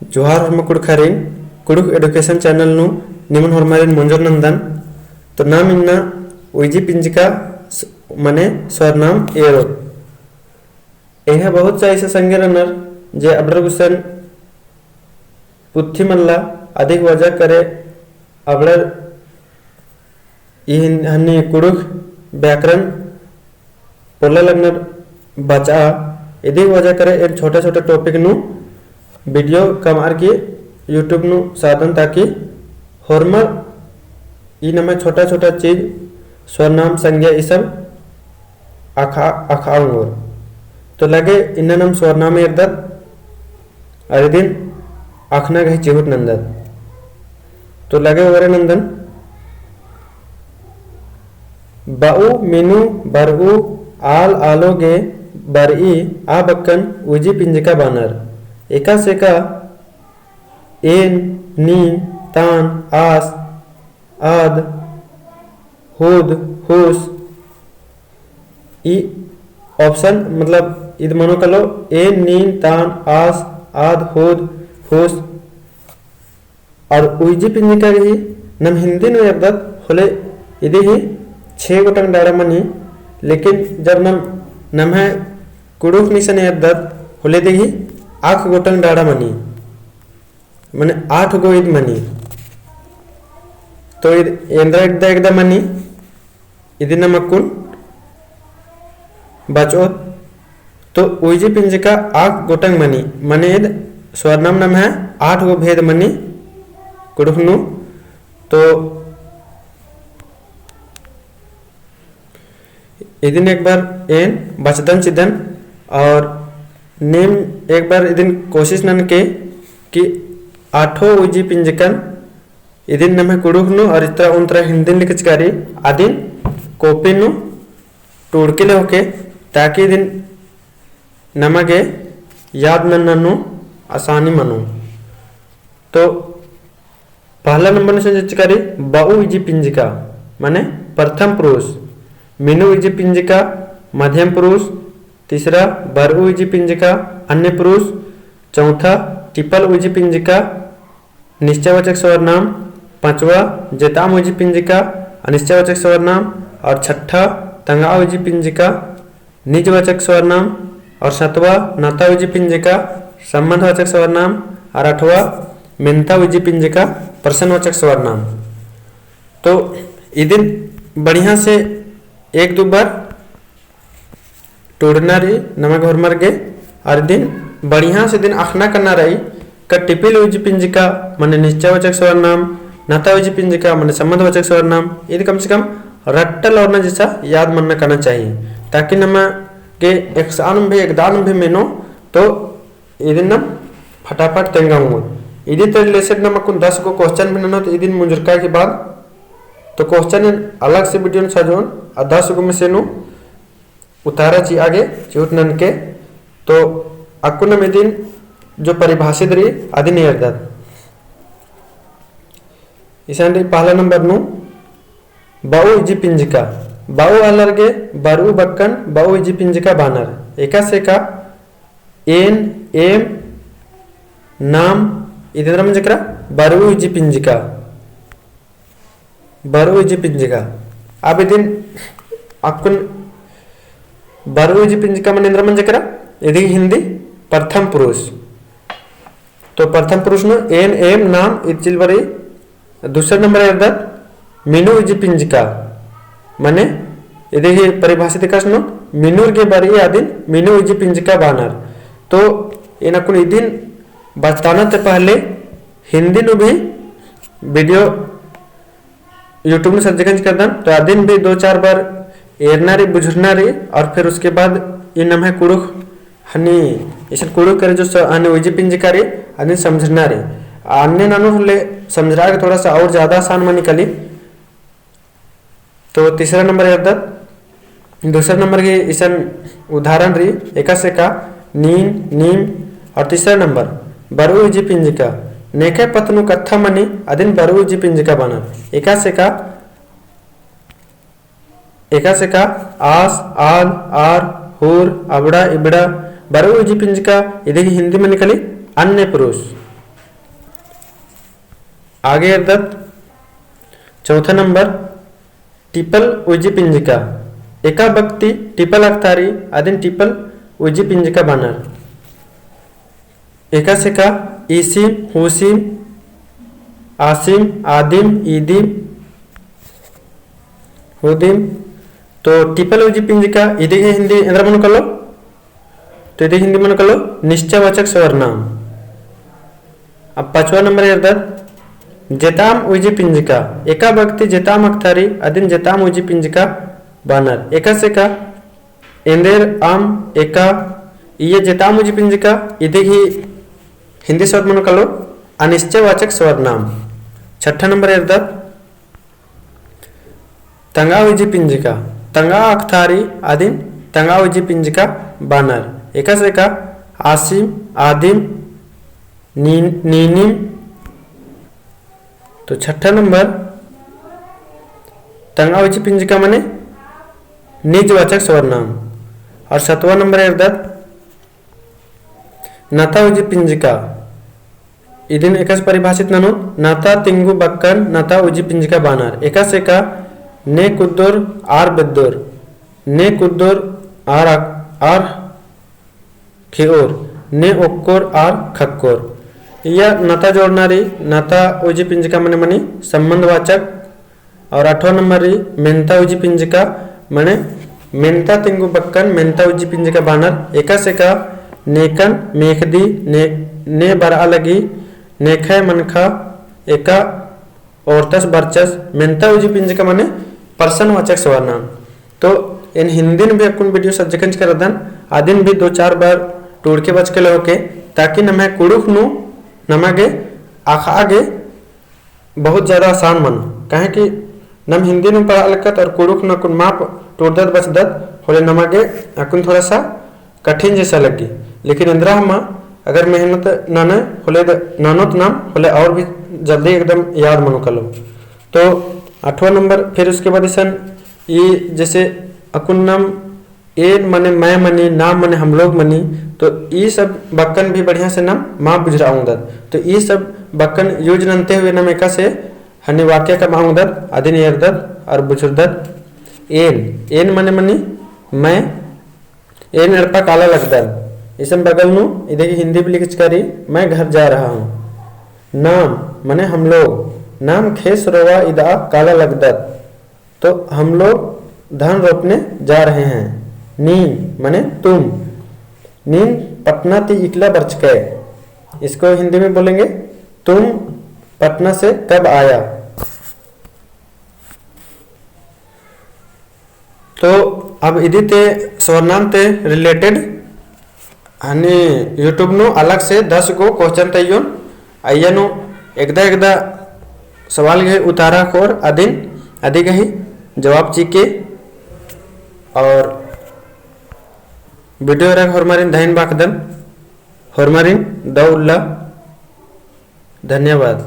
जोहार हरमा कुड़खारिन Kurukh education channel नु निमन हरमारिन मंजर नंदन तो नाम इन्ना उइजी पिंजिका माने स्वरनाम एरो यह बहुत सा ऐसे संगे रनर जे अब्र गुसन पुथी मल्ला अधिक वजह करे अब्र हन्नी कुड़ुक व्याकरण पोला लगनर बचा यदि वजह करे एक छोटा छोटा टॉपिक नु वीडियो कमार की यूट्यूब नु साधन ताकि हॉर्मर इन में छोटा छोटा चीज स्वरनाम संज्ञा ये सब आखाऊंगा तो लगे इन नाम स्वरनाम एरदत अरे दिन आखना गही चिहुट नंदन तो लगे वरे नंदन बाऊ मीनू बरऊ आल आलोगे बरई आ बक्कन उजी पिंजिका बानर एका सेका एन नी तान आस आद हुद हुस ई ऑप्शन मतलब इद मनो कलो एन नीन तान आस आद हुद हुस और उजी पिंजिका ही नम हिंदी नो यबदत होले इदे ही 6 गोटंग डाड़ा मनी लेकिन जब नम है कुड़ुक निशन यबदत होले दे ही 8 गोटंग डाड़ा मनी माने 8 गो इद मनी तो इंद्र एकदा मनी इदी नमकुन बचो तो उइजी पिंजिका 8 गोटंग मनी मने इद स्वरनाम नम है 8 गो भेद मनी कुड़ुकनु तो इदिन एक बार एन बचदन चिदन और नेम एक बार इदिन कोशिश नन के कि 8 उजी पिंजकन इदिन नमे कुड़ुकनु और इतना उनतरा हिंदी लिखचकारी आदिन कोपिनु टूड़के ले होके ताकि इदिन नमगे याद नन्नु आसानी मनु तो पहला नंबर ने संचिकारी बाऊ इजी पिंजिका माने प्रथम पुरुष मीनू इजी पिंजिका मध्यम पुरुष तीसरा बरऊ इजी पिंजिका अन्य पुरुष चौथा टिपल उजी पिंजिका निश्चयवाचक स्वरनाम पांचवा जेताम उजी पिंजिका अनिश्चयवाचक स्वरनाम और छठा तंगा उजी पिंजिका निजवाचक स्वरनाम और सातवा नाता उजी पिंजिका संबंधवाचक स्वरनाम और आठवा मेंता उजी पिंजिका प्रश्नवाचक स्वरनाम तो इदिन बढ़िया से एक दो बार तोड़ना रही नमक और मर गए और दिन बढ़िया से दिन आखना करना रही का टिपिल उजी पिंजिका माने निश्चयवाचक स्वरनाम नाता उजी पिंजिका माने संबंधवाचक स्वरनाम ये कम से कम रट्टल और जैसा याद मनना करना चाहिए ताकि नमा के एक भी मेनो तो इदिन नम फटाफट तेंगाऊंगा इदी तो रिलेटेड नमक 10 को क्वेश्चन भी ननो तो इदिन मुंजरका के बाद तो क्वेश्चन अलग से वीडियो में सजोन और 10 को में से नु उतारा ची आगे चूट नन के तो अकुन में दिन जो परिभाषित रही आदि नहीं अर्दत इसान पहला नंबर नु बाऊ इजी पिंजिका बाऊ अलर्गे बरऊ बक्कन बाऊ इजी पिंजिका बानर एका से का एन एम नाम इधर में जकरा बरऊ इजी पिंजिका बरऊ इजी पिंजिका अब दिन अकुन बरऊ इजी पिंजिका मन इंद्र मन जकरा यदि हिंदी प्रथम पुरुष तो प्रथम पुरुष नो एन एम नाम इचिल बरी दूसरा नंबर है मीनू इजी पिंजिका माने यदि ही परिभाषित कष्ण मीनूर के बारी आदिन मीनू इजी पिंजिका बानर तो इन अकुन इदिन बताना तो पहले हिंदी नु भी वीडियो यूट्यूब में सर्च कर दन तो आदिन भी 2-4 बार एरना रे बुझना रे और फिर उसके बाद इन नम है कुड़ुक हनी इसे कुड़ुक करे जो अन्य उजी पिंजिका रे आदिन समझना रे अन्य नानु ले समझरा के थोड़ा सा और ज्यादा आसान में निकली तो तीसरा नंबर है दूसरा नंबर के इसन उदाहरण री एका से का नीन नीम और तीसरा नंबर बरऊ इजी पिंजिका नेके पतनु कत्था मनी अदिन बरऊ इजी पिंजिका बना एका से का आस आल आर हुर अबड़ा इबड़ा बरऊ इजी पिंजिका इधर हिंदी में निकली अन्य पुरुष आगे अर्दत चौथा नंबर टिपल उजी पिंजिका एका भक्ति टिपल अख्तारी आदिन टिपल उजी पिंजिका बानर एका से का ईसिम हुसिम आसिम आदिम ईदिम हुदिम तो टिपल उजी पिंजिका इदी हिंदी एंद्र मन कलो तो इदी हिंदी मन कलो निश्चयवाचक सर्वनाम। अब पांचवा नंबर अर्दत जेताम उजी पिंजिका एका भक्ति जेताम अख्तारी अदिन जेताम उजी पिंजिका बानर एका से का एंदेर आम एका ये जेताम उजी पिंजिका इदी ही हिंदी शब्द मन कलो अनिश्चयवाचक सर्वनाम। छठा नंबर अर्दत तंगा उजी पिंजिका तंगा अख्तारी आदिन तंगा उजी पिंजिका बानर एका से का आसिम आदिम नीनिम तो छठा नंबर तंगा उजी पिंजिका माने निजवाचक सर्वनाम। और सातवां नंबर अर्दत नाता उजी पिंजिका इदिन एकस परिभाषित ननु नाता तिंगु बक्कन नाता उजी पिंजिका बानर एका से का ने कुद्दोर आर बेद्दोर ने कुद्दोर आर खिओर ने ओक्कोर आर खक्कोर यह नाता जोड़नारी नाता उजी पिंजिका मने मनी संबंधवाचक। और आठवां नंबर मेंता उजी पिंजिका मने मेंता तिंगु बक्कन मेंता उजी पिंजिका बानर एका से का नेकन मेखदी ने बरा लगी नेखय मनखा एका औरतस बरचस मेंता उजी पिंजिका मने पर्सनवाचक सर्वनाम। तो इन हिंदी में भी अकुन वीडियो सज्जकंज कर दन आदिन भी 2-4 बार टूड़ के बच के लोके ताकि नमे कुड़ुख नु नमागे आगे बहुत ज़्यादा आसान मन कहे कि नम हिंदी में पढ़ा लकत और कुड़ुख न कुन माप टोड़दत बचदत होले नमागे अकुन थोड़ा सा कठिन जैसा लगी लेकिन इंद्रा हम अगर मेहनत नाने होले नानोत नाम होले और भी जल्दी एकदम याद मनो कलो। तो 8वां नंबर फिर उसके बाद सन ये जैसे अकुन नाम ए मने मैं मनी नाम मने हम लोग मनी तो ये सब बक्कन भी बढ़िया से नाम माँ बुझराऊंदत तो ये सब बक्कन यूज ननते हुए नाम एका से हनी वाक्य का माऊंदत आदिन अर्दत और बुझुरदत एन मने मनी मैं एन अरपा काला लगदल इसम बगल नु इधर की हिंदी भी लिख करी मैं घर जा रहा हूँ। नाम मने हम लोग नाम खेस रोवा इदा काला लगदत तो हम लोग धान रोपने जा रहे हैं। नीन मने तुम नीन पटना ती इकला बरच के इसको हिंदी में बोलेंगे तुम पटना से कब आया। तो अब इदी ते सर्वनाम ते रिलेटेड हनी यूट्यूब नु अलग से 10 गो क्वेश्चन तयन अयनु एकदा सवाल गे उतारा खोर अदिन अधिक ही जवाब चीके और वीडियो रख हरमारिन धाइन बाकदन हरमारिन दौल्ला धन्यवाद।